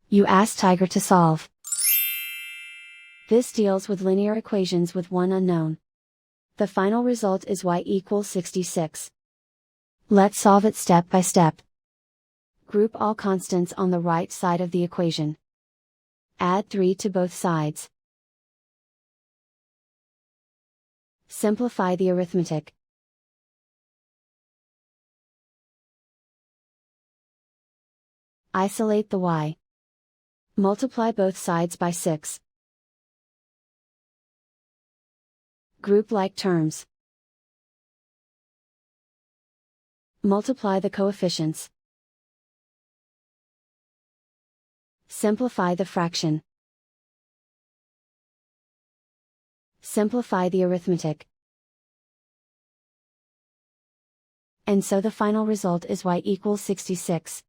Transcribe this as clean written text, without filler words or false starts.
You ask Tiger to solve. This deals with linear equations with one unknown. The final result is y equals 66. Let's solve it step by step. Group all constants on the right side of the equation. Add 3 to both sides. Simplify the arithmetic. Isolate the y. Multiply both sides by 6. Group like terms. Multiply the coefficients. Simplify the fraction. Simplify the arithmetic. And so the final result is y equals 66.